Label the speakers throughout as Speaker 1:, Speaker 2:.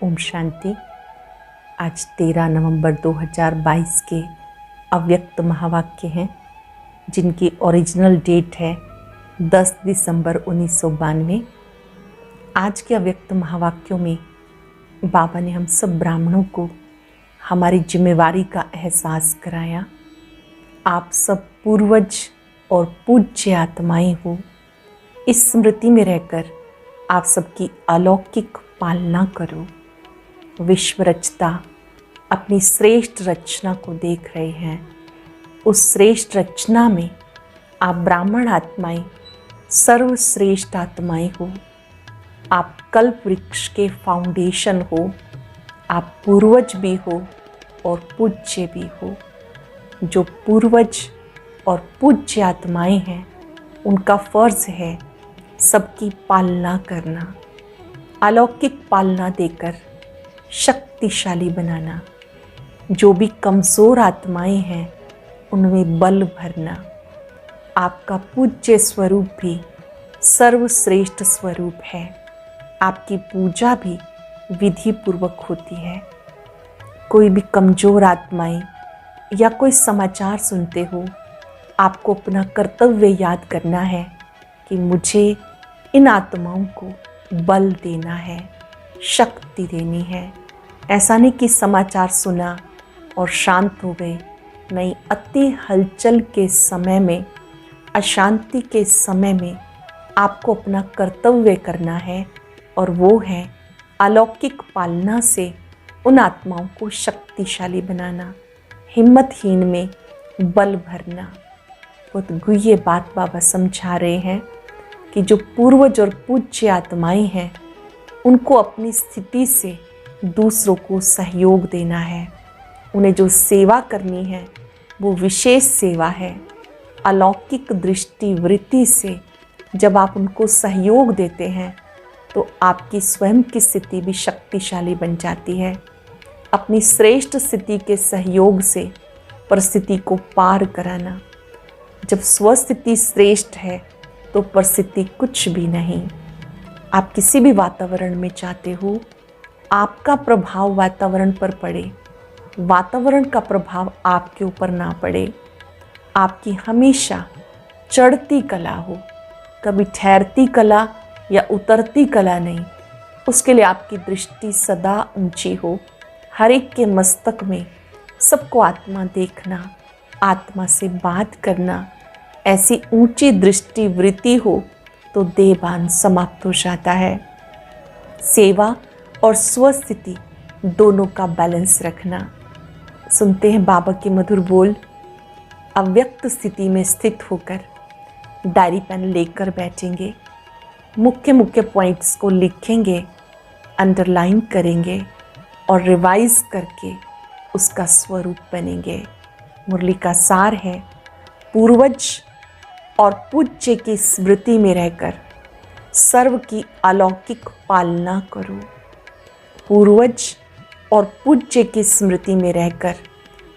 Speaker 1: ओम शांति। आज 13 नवंबर 2022 के अव्यक्त महावाक्य हैं जिनकी ओरिजिनल डेट है 10 दिसंबर 1992। आज के अव्यक्त महावाक्यों में बाबा ने हम सब ब्राह्मणों को हमारी जिम्मेवारी का एहसास कराया। आप सब पूर्वज और पूज्य आत्माएं हो। इस स्मृति में रहकर आप सबकी अलौकिक पालना करो। विश्व रचता अपनी श्रेष्ठ रचना को देख रहे हैं। उस श्रेष्ठ रचना में आप ब्राह्मण आत्माएं सर्वश्रेष्ठ आत्माएं हो। आप कल्प वृक्ष के फाउंडेशन हो। आप पूर्वज भी हो और पूज्य भी हो। जो पूर्वज और पूज्य आत्माएं हैं उनका फर्ज है सबकी पालना करना, अलौकिक पालना देकर शक्तिशाली बनाना। जो भी कमज़ोर आत्माएं हैं उनमें बल भरना। आपका पूज्य स्वरूप भी सर्वश्रेष्ठ स्वरूप है। आपकी पूजा भी विधि पूर्वक होती है। कोई भी कमज़ोर आत्माएं या कोई समाचार सुनते हो, आपको अपना कर्तव्य याद करना है कि मुझे इन आत्माओं को बल देना है, शक्ति देनी है। ऐसा नहीं कि समाचार सुना और शांत हो गए। नहीं, अति हलचल के समय में, अशांति के समय में आपको अपना कर्तव्य करना है और वो है अलौकिक पालना से उन आत्माओं को शक्तिशाली बनाना, हिम्मतहीन में बल भरना। बहुत गुह्य बात बाबा समझा रहे हैं कि जो पूर्वज और पूज्य आत्माएं हैं उनको अपनी स्थिति से दूसरों को सहयोग देना है। उन्हें जो सेवा करनी है वो विशेष सेवा है। अलौकिक दृष्टि वृत्ति से जब आप उनको सहयोग देते हैं तो आपकी स्वयं की स्थिति भी शक्तिशाली बन जाती है। अपनी श्रेष्ठ स्थिति के सहयोग से परिस्थिति को पार कराना। जब स्वस्थिति श्रेष्ठ है तो परिस्थिति कुछ भी नहीं। आप किसी भी वातावरण में चाहते हो आपका प्रभाव वातावरण पर पड़े, वातावरण का प्रभाव आपके ऊपर ना पड़े। आपकी हमेशा चढ़ती कला हो, कभी ठहरती कला या उतरती कला नहीं। उसके लिए आपकी दृष्टि सदा ऊंची हो। हर एक के मस्तक में सबको आत्मा देखना, आत्मा से बात करना, ऐसी ऊंची दृष्टि वृत्ति हो तो देहभान समाप्त हो जाता है। सेवा और स्वस्थिति दोनों का बैलेंस रखना। सुनते हैं बाबा के मधुर बोल। अव्यक्त स्थिति में स्थित होकर डायरी पेन लेकर बैठेंगे, मुख्य मुख्य पॉइंट्स को लिखेंगे, अंडरलाइन करेंगे और रिवाइज करके उसका स्वरूप बनेंगे। मुरली का सार है, पूर्वज और पूज्य की स्मृति में रहकर सर्व की अलौकिक पालना करो। पूर्वज और पूज्य की स्मृति में रहकर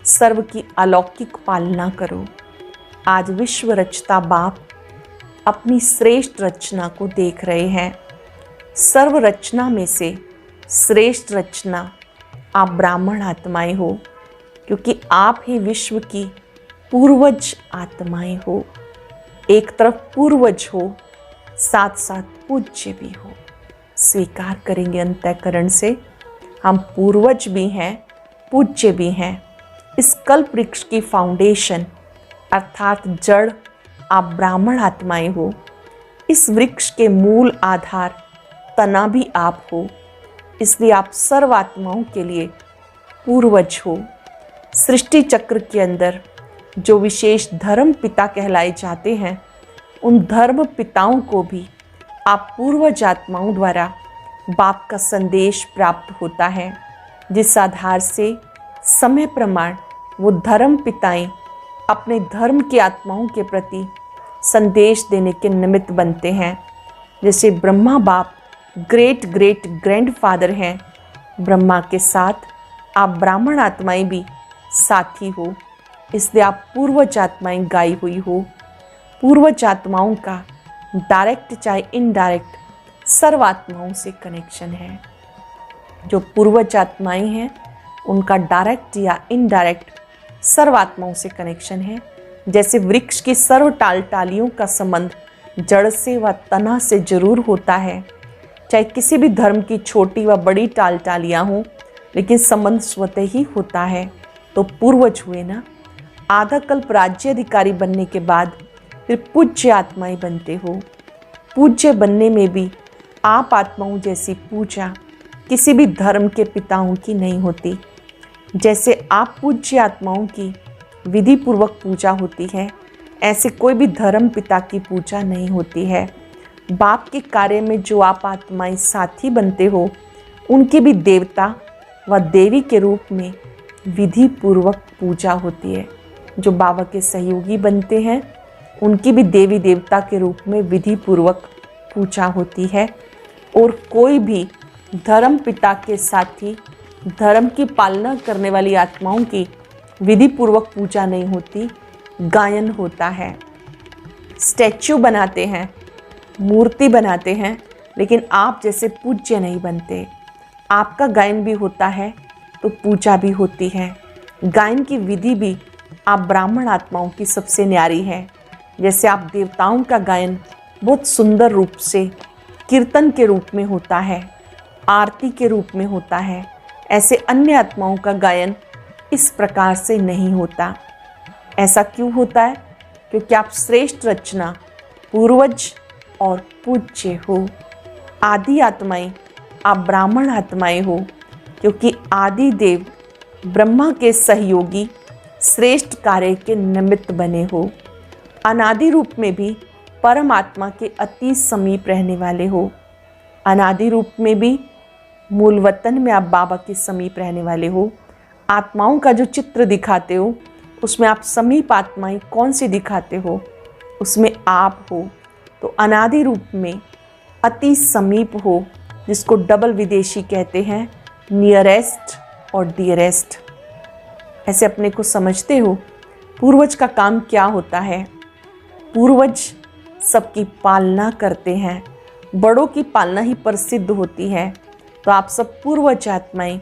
Speaker 1: सर्व की अलौकिक पालना करो। आज विश्व रचता बाप अपनी श्रेष्ठ रचना को देख रहे हैं। सर्व रचना में से श्रेष्ठ रचना आप ब्राह्मण आत्माएं हो, क्योंकि आप ही विश्व की पूर्वज आत्माएं हो। एक तरफ पूर्वज हो, साथ साथ पूज्य भी हो। स्वीकार करेंगे अंतःकरण से, हम पूर्वज भी हैं, पूज्य भी हैं। इस कल्प वृक्ष की फाउंडेशन अर्थात जड़ आप ब्राह्मण आत्माएं हो। इस वृक्ष के मूल आधार तना भी आप हो। इसलिए आप सर्व आत्माओं के लिए पूर्वज हो। सृष्टि चक्र के अंदर जो विशेष धर्म पिता कहलाए जाते हैं, उन धर्म पिताओं को भी आप पूर्वज आत्माओं द्वारा बाप का संदेश प्राप्त होता है, जिस आधार से समय प्रमाण वो धर्म पिताएं अपने धर्म की आत्माओं के प्रति संदेश देने के निमित्त बनते हैं। जैसे ब्रह्मा बाप ग्रेट ग्रेट ग्रैंडफादर हैं, ब्रह्मा के साथ आप ब्राह्मण आत्माएं भी साथी हो। इसलिए आप पूर्वज आत्माएं गाई हुई हो। पूर्वज आत्माओं का डायरेक्ट चाहे इनडायरेक्ट सर्वात्माओं से कनेक्शन है। जो पूर्वज आत्माएं हैं उनका डायरेक्ट या इनडायरेक्ट सर्व आत्माओं से कनेक्शन है। जैसे वृक्ष की सर्व टालियों का संबंध जड़ से व तना से जरूर होता है, चाहे किसी भी धर्म की छोटी व बड़ी टालियाँ हों, लेकिन संबंध स्वतः ही होता है। तो पूर्वज हुए ना, आधा कल्प राज्य अधिकारी बनने के बाद फिर पूज्य आत्माएं बनते हो। पूज्य बनने में भी आप आत्माओं जैसी पूजा किसी भी धर्म के पिताओं की नहीं होती। जैसे आप पूज्य आत्माओं की विधि पूर्वक पूजा होती है, ऐसे कोई भी धर्म पिता की पूजा नहीं होती है। बाप के कार्य में जो आप आत्माएं साथी बनते हो, उनकी भी देवता व देवी के रूप में विधि पूर्वक पूजा होती है। जो बाबा के सहयोगी बनते हैं, उनकी भी देवी देवता के रूप में विधि पूर्वक पूजा होती है। और कोई भी धर्म पिता के साथी, धर्म की पालना करने वाली आत्माओं की विधि पूर्वक पूजा नहीं होती, गायन होता है। स्टैच्यू बनाते हैं, मूर्ति बनाते हैं, लेकिन आप जैसे पूज्य नहीं बनते। आपका गायन भी होता है तो पूजा भी होती है। गायन की विधि भी आप ब्राह्मण आत्माओं की सबसे न्यारी है। जैसे आप देवताओं का गायन बहुत सुंदर रूप से कीर्तन के रूप में होता है, आरती के रूप में होता है, ऐसे अन्य आत्माओं का गायन इस प्रकार से नहीं होता। ऐसा क्यों होता है? क्योंकि आप श्रेष्ठ रचना, पूर्वज और पूज्य हो। आदि आत्माएं आप ब्राह्मण आत्माएं हो, क्योंकि आदि देव ब्रह्मा के सहयोगी श्रेष्ठ कार्य के निमित्त बने हो। अनादि रूप में भी परमात्मा के अति समीप रहने वाले हो। अनादि रूप में भी मूल वतन में आप बाबा के समीप रहने वाले हो। आत्माओं का जो चित्र दिखाते हो, उसमें आप समीप आत्माएं कौन सी दिखाते हो? उसमें आप हो। तो अनादि रूप में अति समीप हो, जिसको डबल विदेशी कहते हैं, नियरेस्ट और डियरेस्ट। ऐसे अपने को समझते हो। पूर्वज का काम क्या होता है? पूर्वज सबकी पालना करते हैं। बड़ों की पालना ही प्रसिद्ध होती है। तो आप सब पूर्वज आत्माएं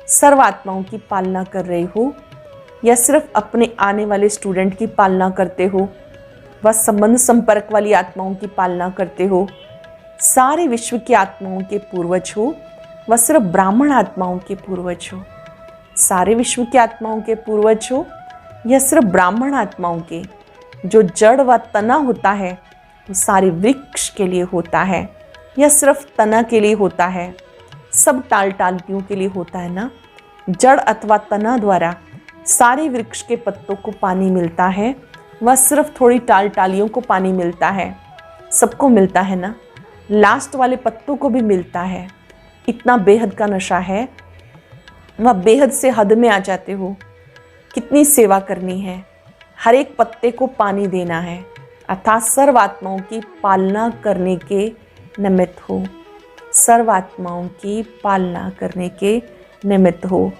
Speaker 1: सर्व आत्माओं की पालना कर रहे हो, या सिर्फ अपने आने वाले स्टूडेंट की पालना करते हो? व संबंध संपर्क वाली आत्माओं की पालना करते हो? सारे विश्व की आत्माओं के पूर्वज हो, व सिर्फ ब्राह्मण आत्माओं के पूर्वज हो? सारे विश्व की आत्माओं के पूर्वज हो, या सिर्फ ब्राह्मण आत्माओं के? जो जड़ व तना होता है वो सारे वृक्ष के लिए होता है, या सिर्फ तना के लिए होता है? सब टालियों के लिए होता है ना। जड़ अथवा तना द्वारा सारे वृक्ष के पत्तों को पानी मिलता है, वह सिर्फ थोड़ी टालियों को पानी मिलता है? सबको मिलता है ना। लास्ट वाले पत्तों को भी मिलता है। इतना बेहद का नशा है, वह बेहद से हद में आ जाते हो। कितनी सेवा करनी है, हर एक पत्ते को पानी देना है, अर्थात सर्व आत्माओं की पालना करने के निमित्त हो। सर्व आत्माओं की पालना करने के निमित्त हो।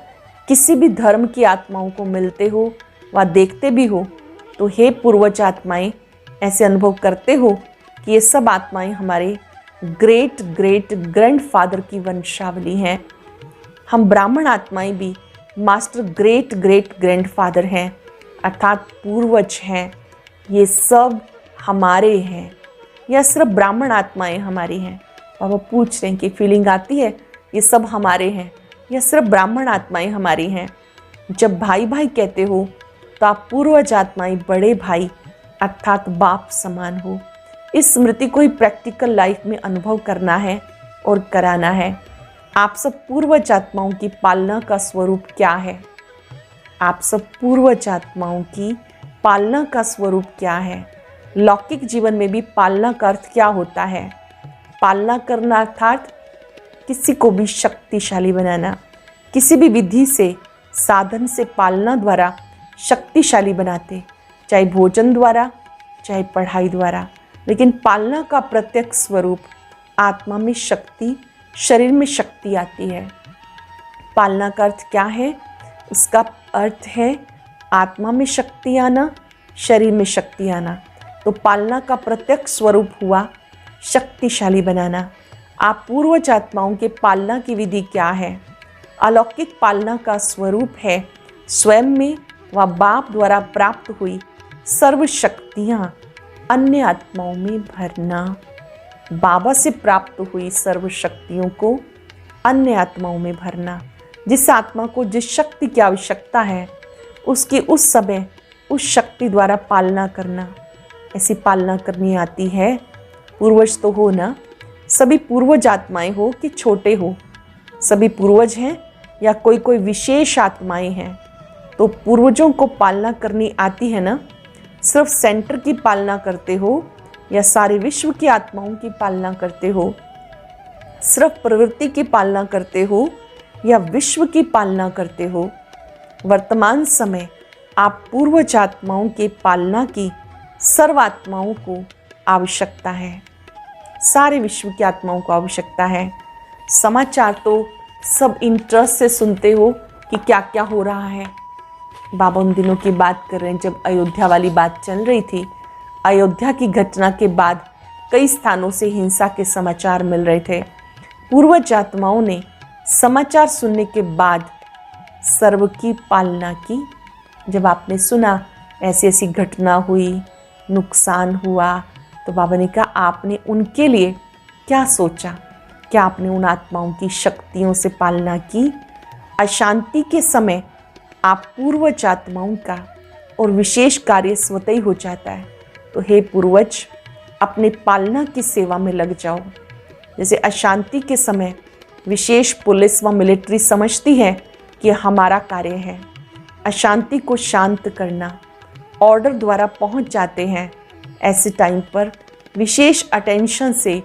Speaker 1: किसी भी धर्म की आत्माओं को मिलते हो व देखते भी हो, तो हे पूर्वज आत्माएं, ऐसे अनुभव करते हो कि ये सब आत्माएं हमारे ग्रेट ग्रेट ग्रैंडफादर की वंशावली हैं। हम ब्राह्मण आत्माएं भी मास्टर ग्रेट ग्रेट ग्रैंडफादर हैं, अर्थात पूर्वज हैं। ये सब हमारे हैं, या सिर्फ ब्राह्मण आत्माएं हमारी हैं? बाबा पूछ रहे हैं कि फीलिंग आती है ये सब हमारे हैं, या सिर्फ ब्राह्मण आत्माएं हमारी हैं? जब भाई भाई कहते हो तो आप पूर्वज आत्माएं बड़े भाई अर्थात बाप समान हो। इस स्मृति को ही प्रैक्टिकल लाइफ में अनुभव करना है और कराना है। आप सब पूर्वज आत्माओं की पालना का स्वरूप क्या है? आप सब पूर्वज आत्माओं की पालना का स्वरूप क्या है? लौकिक जीवन में भी पालना का अर्थ क्या होता है? पालना करना अर्थात किसी को भी शक्तिशाली बनाना। किसी भी विधि से, साधन से पालना द्वारा शक्तिशाली बनाते, चाहे भोजन द्वारा, चाहे पढ़ाई द्वारा। लेकिन पालना का प्रत्यक्ष स्वरूप आत्मा में शक्ति, शरीर में शक्ति आती है। पालना का अर्थ क्या है? उसका अर्थ है आत्मा में शक्ति आना, शरीर में शक्ति आना। तो पालना का प्रत्यक्ष स्वरूप हुआ शक्तिशाली बनाना। आप पूर्वज आत्माओं के पालना की विधि क्या है? अलौकिक पालना का स्वरूप है स्वयं में व बाप द्वारा प्राप्त हुई सर्व शक्तियाँ अन्य आत्माओं में भरना। बाबा से प्राप्त हुई सर्व शक्तियों को अन्य आत्माओं में भरना। जिस आत्मा को जिस शक्ति की आवश्यकता है उसकी उस समय उस शक्ति द्वारा पालना करना। ऐसी पालना करनी आती है? पूर्वज तो हो ना, सभी पूर्वज आत्माएं हो कि छोटे हो, सभी पूर्वज हैं या कोई कोई विशेष आत्माएं हैं? तो पूर्वजों को पालना करनी आती है ना? सिर्फ सेंटर की पालना करते हो या सारे विश्व की आत्माओं की पालना करते हो? सिर्फ प्रवृत्ति की पालना करते हो या विश्व की पालना करते हो? वर्तमान समय आप पूर्वज आत्माओं के पालना की सर्वात्माओं को आवश्यकता है, सारे विश्व की आत्माओं को आवश्यकता है। समाचार तो सब इंटरेस्ट से सुनते हो कि क्या क्या हो रहा है। बाबा उन दिनों की बात कर रहे हैं जब अयोध्या वाली बात चल रही थी। अयोध्या की घटना के बाद कई स्थानों से हिंसा के समाचार मिल रहे थे। पूर्वज आत्माओं ने समाचार सुनने के बाद सर्व की पालना की। जब आपने सुना ऐसी ऐसी घटना हुई, नुकसान हुआ, तो बाबा ने कहा आपने उनके लिए क्या सोचा? क्या आपने उन आत्माओं की शक्तियों से पालना की? अशांति के समय आप पूर्वज आत्माओं का और विशेष कार्य स्वतः ही हो जाता है। तो हे पूर्वज, अपने पालना की सेवा में लग जाओ। जैसे अशांति के समय विशेष पुलिस व मिलिट्री समझती है कि हमारा कार्य है अशांति को शांत करना, ऑर्डर द्वारा पहुंच जाते हैं। ऐसे टाइम पर विशेष अटेंशन से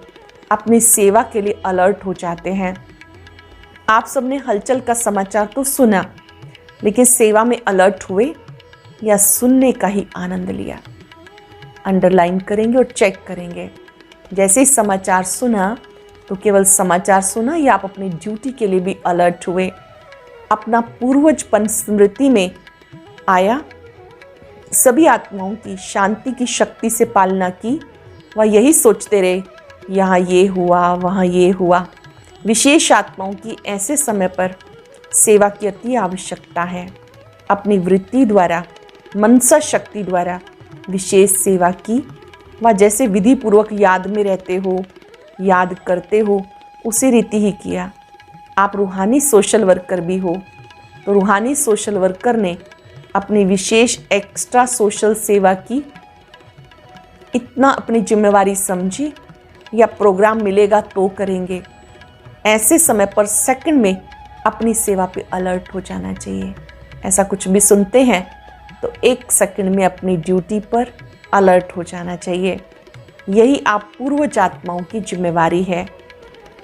Speaker 1: अपनी सेवा के लिए अलर्ट हो जाते हैं। आप सबने हलचल का समाचार तो सुना, लेकिन सेवा में अलर्ट हुए या सुनने का ही आनंद लिया? अंडरलाइन करेंगे और चेक करेंगे। जैसे ही समाचार सुना तो केवल समाचार सुना या आप अपनी ड्यूटी के लिए भी अलर्ट हुए? अपना पूर्वजपन स्मृति में आया? सभी आत्माओं की शांति की शक्ति से पालना की? वह यही सोचते रहे यहाँ ये हुआ वहाँ ये हुआ? विशेष आत्माओं की ऐसे समय पर सेवा की अति आवश्यकता है। अपनी वृत्ति द्वारा, मनसा शक्ति द्वारा विशेष सेवा की। वह जैसे विधि पूर्वक याद में रहते हो, याद करते हो, उसी रीति ही किया। आप रूहानी सोशल वर्कर भी हो, तो रूहानी सोशल वर्कर ने अपनी विशेष एक्स्ट्रा सोशल सेवा की। इतना अपनी जिम्मेवारी समझी या प्रोग्राम मिलेगा तो करेंगे? ऐसे समय पर सेकंड में अपनी सेवा पे अलर्ट हो जाना चाहिए। ऐसा कुछ भी सुनते हैं तो एक सेकंड में अपनी ड्यूटी पर अलर्ट हो जाना चाहिए। यही आप पूर्वज आत्माओं की जिम्मेवारी है।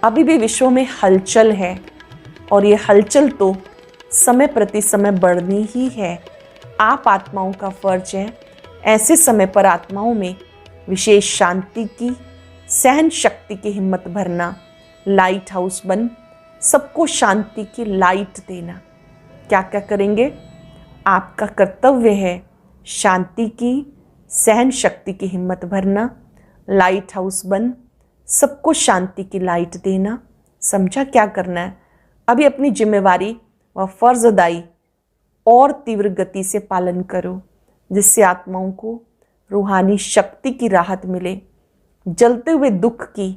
Speaker 1: अभी भी विश्व में हलचल है और ये हलचल तो समय प्रति समय बढ़नी ही है। आप आत्माओं का फर्ज है ऐसे समय पर आत्माओं में विशेष शांति की, सहन शक्ति की हिम्मत भरना, लाइट हाउस बन सबको शांति की लाइट देना। क्या क्या करेंगे? आपका कर्तव्य है शांति की, सहन शक्ति की हिम्मत भरना, लाइट हाउस बन सबको शांति की लाइट देना। समझा क्या करना है? अभी अपनी जिम्मेवारी व फर्ज अदाई और तीव्र गति से पालन करो, जिससे आत्माओं को रूहानी शक्ति की राहत मिले, जलते हुए दुख की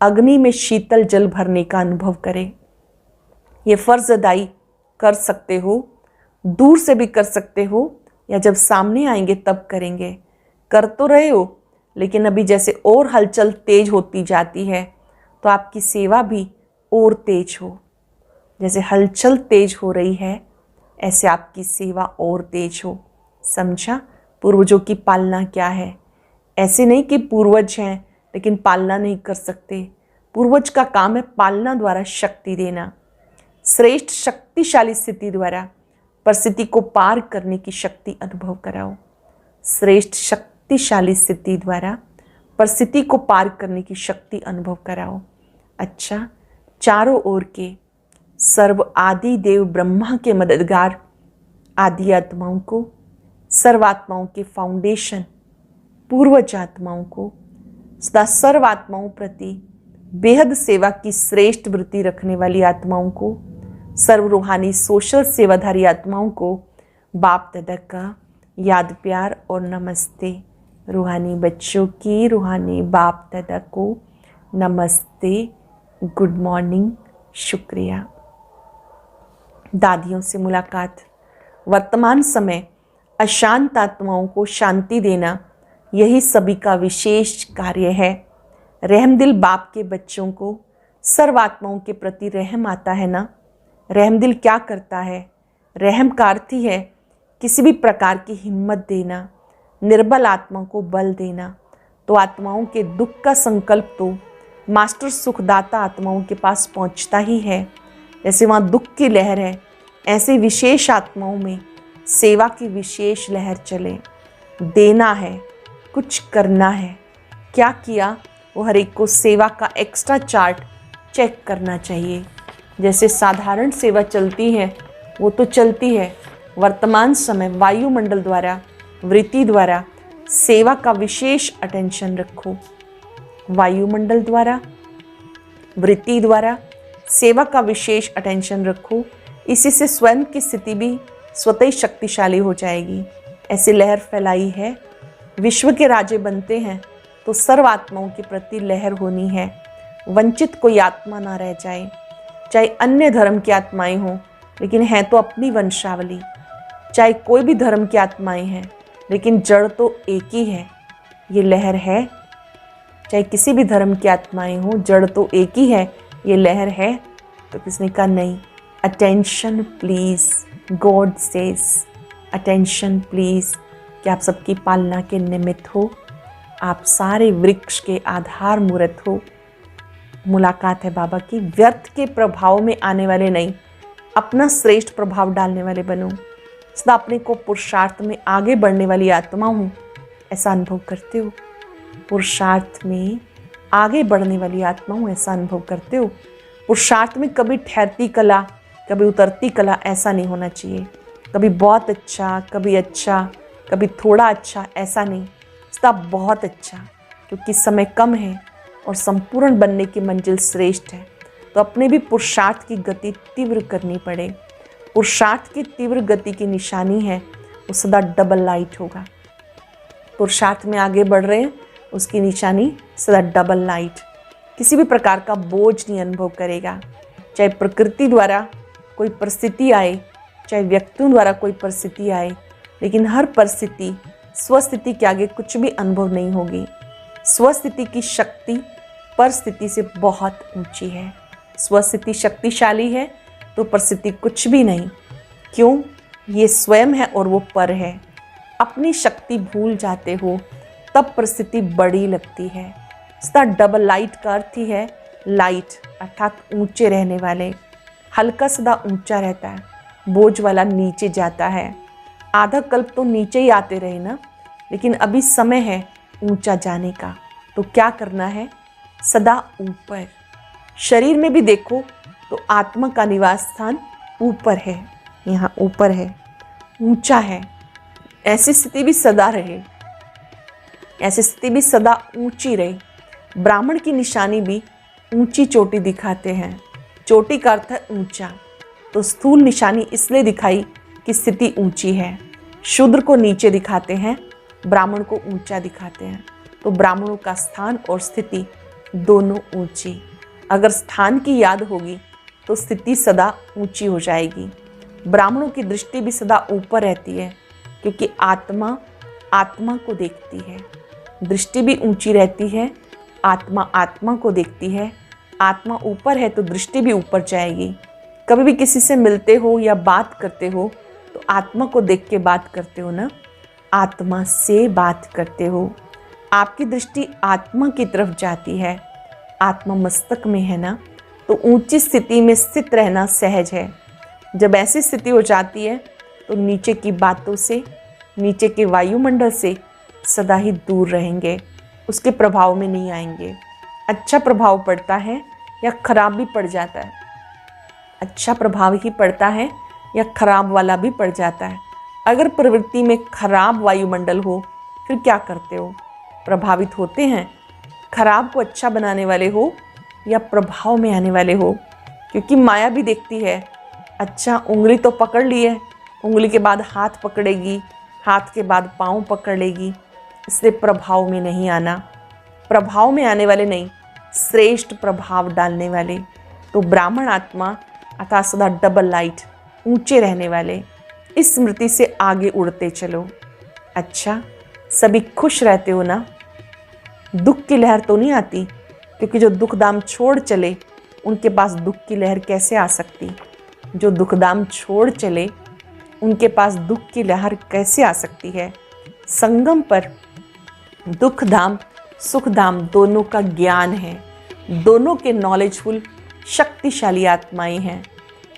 Speaker 1: अग्नि में शीतल जल भरने का अनुभव करें। ये फर्ज अदाई कर सकते हो, दूर से भी कर सकते हो या जब सामने आएंगे तब करेंगे। कर तो रहे हो, लेकिन अभी जैसे और हलचल तेज होती जाती है तो आपकी सेवा भी और तेज हो। जैसे हलचल तेज हो रही है ऐसे आपकी सेवा और तेज हो। समझा? पूर्वजों की पालना क्या है? ऐसे नहीं कि पूर्वज हैं लेकिन पालना नहीं कर सकते। पूर्वज का काम है पालना द्वारा शक्ति देना। श्रेष्ठ शक्तिशाली स्थिति द्वारा परिस्थिति को पार करने की शक्ति अनुभव कराओ। श्रेष्ठ शक्तिशाली स्थिति द्वारा परिस्थिति को पार करने की शक्ति अनुभव कराओ। अच्छा, चारों ओर के सर्व आदि देव ब्रह्मा के मददगार आदि आत्माओं को, सर्वात्माओं के फाउंडेशन पूर्वज आत्माओं को सदा सर्वात्माओं प्रति बेहद सेवा की श्रेष्ठ वृत्ति रखने वाली आत्माओं को, सर्व रूहानी सोशल सेवाधारी आत्माओं को बाप दादा का याद प्यार और नमस्ते। रूहानी बच्चों की रूहानी बाप दादा को नमस्ते, गुड मॉर्निंग, शुक्रिया। दादियों से मुलाकात। वर्तमान समय अशांत आत्माओं को शांति देना, यही सभी का विशेष कार्य है। रहमदिल बाप के बच्चों को सर्व आत्माओं के प्रति रहम आता है ना। रहमदिल क्या करता है? रहम का अर्थ ही है किसी भी प्रकार की हिम्मत देना, निर्बल आत्मा को बल देना। तो आत्माओं के दुख का संकल्प तो मास्टर सुखदाता आत्माओं के पास पहुंचता ही है। जैसे वहाँ दुख की लहर है, ऐसे विशेष आत्माओं में सेवा की विशेष लहर चले। देना है, कुछ करना है। क्या किया वो हर एक को सेवा का एक्स्ट्रा चार्ट चेक करना चाहिए। जैसे साधारण सेवा चलती है वो तो चलती है, वर्तमान समय वायुमंडल द्वारा वृत्ति द्वारा सेवा का विशेष अटेंशन रखो। वायुमंडल द्वारा वृत्ति द्वारा सेवा का विशेष अटेंशन रखो। इसी से स्वयं की स्थिति भी स्वतः ही शक्तिशाली हो जाएगी। ऐसी लहर फैलाई है। विश्व के राजे बनते हैं तो सर्व आत्माओं के प्रति लहर होनी है। वंचित कोई आत्मा ना रह जाए। चाहे अन्य धर्म की आत्माएं हों, लेकिन हैं तो अपनी वंशावली। चाहे कोई भी धर्म की आत्माएं हैं, लेकिन जड़ तो एक ही है। ये लहर है। चाहे किसी भी धर्म की आत्माएं हों, जड़ तो एक ही है, ये लहर है। तो किसने कहा नहीं। Attention please, God says attention please. कि आप सबकी पालना के निमित्त हो, आप सारे वृक्ष के आधार मूर्त हो। मुलाकात है बाबा की। व्यर्थ के प्रभाव में आने वाले नहीं, अपना श्रेष्ठ प्रभाव डालने वाले बनो। सदा अपने को पुरुषार्थ में आगे बढ़ने वाली आत्मा हूँ, ऐसा अनुभव करते हो। पुरुषार्थ में आगे बढ़ने वाली आत्मा हूँ, ऐसा अनुभव करते हो। पुरुषार्थ में कभी ठहरती कला, कभी उतरती कला, ऐसा नहीं होना चाहिए। कभी बहुत अच्छा, कभी थोड़ा अच्छा, ऐसा नहीं। सदा बहुत अच्छा, क्योंकि समय कम है और संपूर्ण बनने की मंजिल श्रेष्ठ है। तो अपने भी पुरुषार्थ की गति तीव्र करनी पड़े। पुरुषार्थ की तीव्र गति की निशानी है वो सदा डबल लाइट होगा। पुरुषार्थ में आगे बढ़ रहे हैं, उसकी निशानी सदा डबल लाइट। किसी भी प्रकार का बोझ नहीं अनुभव करेगा। चाहे प्रकृति द्वारा कोई परिस्थिति आए, चाहे व्यक्तियों द्वारा कोई परिस्थिति आए, लेकिन हर परिस्थिति स्वस्थिति के आगे कुछ भी अनुभव नहीं होगी। स्वस्थिति की शक्ति परिस्थिति से बहुत ऊंची है। स्वस्थिति शक्तिशाली है तो परिस्थिति कुछ भी नहीं। क्यों? ये स्वयं है और वो पर है। अपनी शक्ति भूल जाते हो तब परिस्थिति बड़ी लगती है। सदा डबल लाइट का अर्थ ही है लाइट, अर्थात ऊंचे रहने वाले। हल्का सदा ऊंचा रहता है, बोझ वाला नीचे जाता है। आधा कल्प तो नीचे ही आते रहे ना, लेकिन अभी समय है ऊंचा जाने का। तो क्या करना है? सदा ऊपर। शरीर में भी देखो तो आत्मा का निवास स्थान ऊपर है, यहाँ ऊपर है, ऊंचा है। ऐसी स्थिति भी सदा रहे, ऐसी स्थिति भी सदा ऊंची रहे। ब्राह्मण की निशानी भी ऊंची चोटी दिखाते हैं। चोटी का अर्थ है ऊंचा। तो स्थूल निशानी इसलिए दिखाई कि स्थिति ऊंची है। शूद्र को नीचे दिखाते हैं, ब्राह्मण को ऊंचा दिखाते हैं। तो ब्राह्मणों का स्थान और स्थिति दोनों ऊंची। अगर स्थान की याद होगी तो स्थिति सदा ऊंची हो जाएगी। ब्राह्मणों की दृष्टि भी सदा ऊपर रहती है, क्योंकि आत्मा आत्मा को देखती है। दृष्टि भी ऊंची रहती है, आत्मा आत्मा को देखती है। आत्मा ऊपर है तो दृष्टि भी ऊपर जाएगी। कभी भी किसी से मिलते हो या बात करते हो तो आत्मा को देख के बात करते हो ना, आत्मा से बात करते हो। आपकी दृष्टि आत्मा की तरफ जाती है। आत्मा मस्तक में है ना, तो ऊंची स्थिति में स्थित रहना सहज है। जब ऐसी स्थिति हो जाती है तो नीचे की बातों से, नीचे के वायुमंडल से सदा ही दूर रहेंगे, उसके प्रभाव में नहीं आएंगे। अच्छा प्रभाव पड़ता है या खराब भी पड़ जाता है। अच्छा प्रभाव ही पड़ता है या खराब वाला भी पड़ जाता है। अगर प्रवृत्ति में खराब वायुमंडल हो फिर क्या करते हो? प्रभावित होते हैं। खराब को अच्छा बनाने वाले हो या प्रभाव में आने वाले हो, क्योंकि माया भी देखती है। अच्छा, उंगली तो पकड़ ली है, उंगली के बाद हाथ पकड़ेगी, हाथ के बाद पाँव पकड़ लेगी, इसलिए प्रभाव में नहीं आना। प्रभाव में आने वाले नहीं, श्रेष्ठ प्रभाव डालने वाले तो ब्राह्मण आत्मा अर्थात सदा डबल लाइट, ऊंचे रहने वाले, इस स्मृति से आगे उड़ते चलो। अच्छा, सभी खुश रहते हो ना? दुख की लहर तो नहीं आती, क्योंकि जो दुखदाम छोड़ चले उनके पास दुख की लहर कैसे आ सकती? जो दुखदाम छोड़ चले उनके पास दुख की लहर कैसे आ सकती है? संगम पर दुखधाम सुखधाम दोनों का ज्ञान है, दोनों के नॉलेजफुल शक्तिशाली आत्माएं हैं।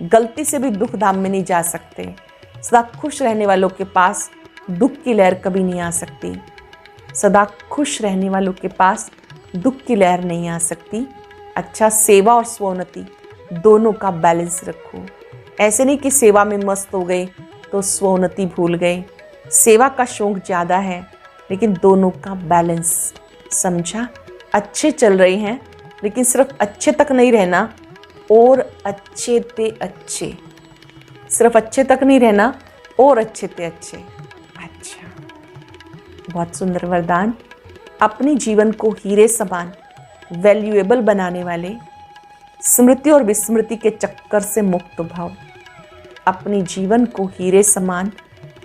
Speaker 1: गलती से भी दुखधाम में नहीं जा सकते। सदा खुश रहने वालों के पास दुख की लहर कभी नहीं आ सकती। सदा खुश रहने वालों के पास दुख की लहर नहीं आ सकती। अच्छा, सेवा और स्वोन्नति दोनों का बैलेंस रखो। ऐसे नहीं कि सेवा में मस्त हो गए तो स्वोन्नति भूल गए। सेवा का शौक ज़्यादा है, लेकिन दोनों का बैलेंस समझा। अच्छे चल रहे हैं, लेकिन सिर्फ अच्छे तक नहीं रहना, और अच्छे ते अच्छे, सिर्फ अच्छे तक नहीं रहना, और अच्छे ते अच्छे। अच्छा, बहुत सुंदर वरदान। अपने जीवन को हीरे समान वैल्यूएबल बनाने वाले, स्मृति और विस्मृति के चक्कर से मुक्त भाव। अपने जीवन को हीरे समान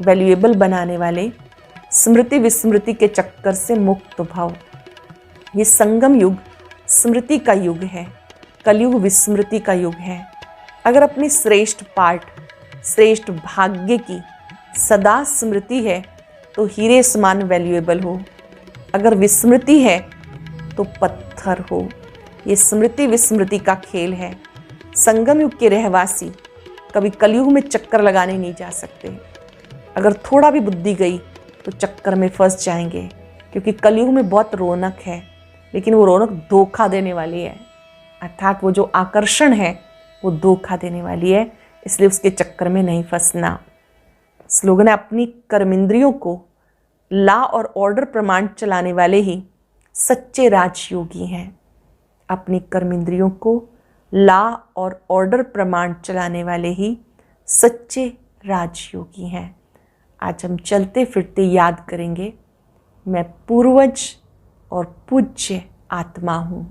Speaker 1: वैल्यूएबल बनाने वाले, स्मृति विस्मृति के चक्कर से मुक्त भाव। ये संगम युग स्मृति का युग है, कलयुग विस्मृति का युग है। अगर अपनी श्रेष्ठ पार्ट, श्रेष्ठ भाग्य की सदा स्मृति है तो हीरे समान वैल्यूएबल हो। अगर विस्मृति है तो पत्थर हो। ये स्मृति विस्मृति का खेल है। संगम युग के रहवासी कभी कलयुग में चक्कर लगाने नहीं जा सकते। अगर थोड़ा भी बुद्धि गई तो चक्कर में फंस जाएंगे, क्योंकि कलयुग में बहुत रौनक है, लेकिन वो रौनक धोखा देने वाली है। अर्थात वो जो आकर्षण है वो धोखा देने वाली है, इसलिए उसके चक्कर में नहीं फंसना। स्लोगन है, अपनी कर्मेंद्रियों को ला और ऑर्डर प्रमाण चलाने वाले ही सच्चे राजयोगी हैं। अपनी कर्मेंद्रियों को ला और ऑर्डर प्रमाण चलाने वाले ही सच्चे राजयोगी हैं। आज हम चलते फिरते याद करेंगे, मैं पूर्वज और पूज्य आत्मा हूँ।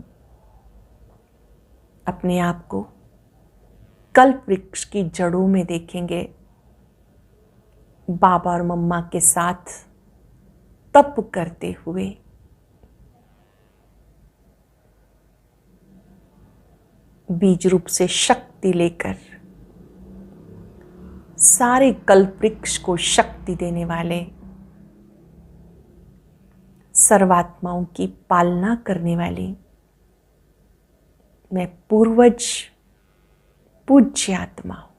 Speaker 1: अपने आप को कल्प वृक्ष की जड़ों में देखेंगे, बाबा और मम्मा के साथ तप करते हुए। बीज रूप से शक्ति लेकर सारे कल्प वृक्ष को शक्ति देने वाले, सर्वात्माओं की पालना करने वाली मैं पूर्वज पूज्य आत्मा हूं।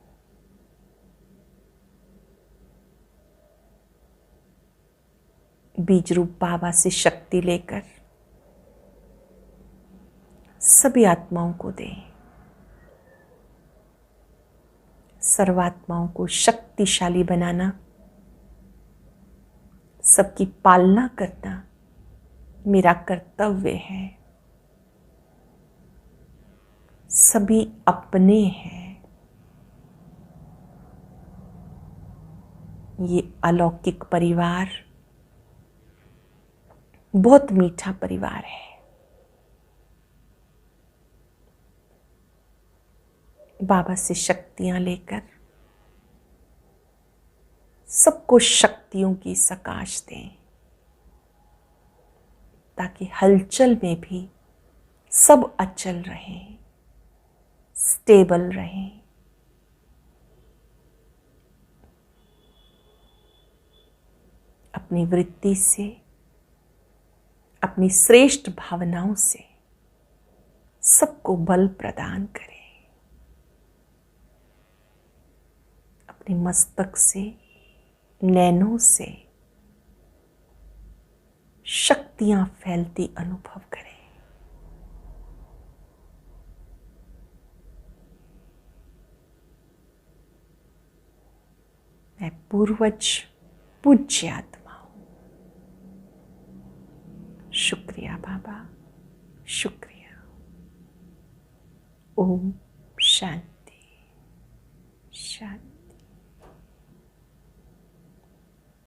Speaker 1: बीज रूप बाबा से शक्ति लेकर सभी आत्माओं को दें। सर्वात्माओं को शक्तिशाली बनाना, सबकी पालना करना मेरा कर्तव्य है। सभी अपने हैं। ये अलौकिक परिवार बहुत मीठा परिवार है। बाबा से शक्तियां लेकर सबको शक्तियों की सकाश दें, ताकि हलचल में भी सब अचल रहें, स्टेबल रहें। अपनी वृत्ति से, अपनी श्रेष्ठ भावनाओं से सबको बल प्रदान करें। अपने मस्तक से, नैनों से शक्तियां फैलती अनुभव करें। मैं पूर्वज पूज्य आत्मा हूं। शुक्रिया बाबा, शुक्रिया। ओम शांति शांति।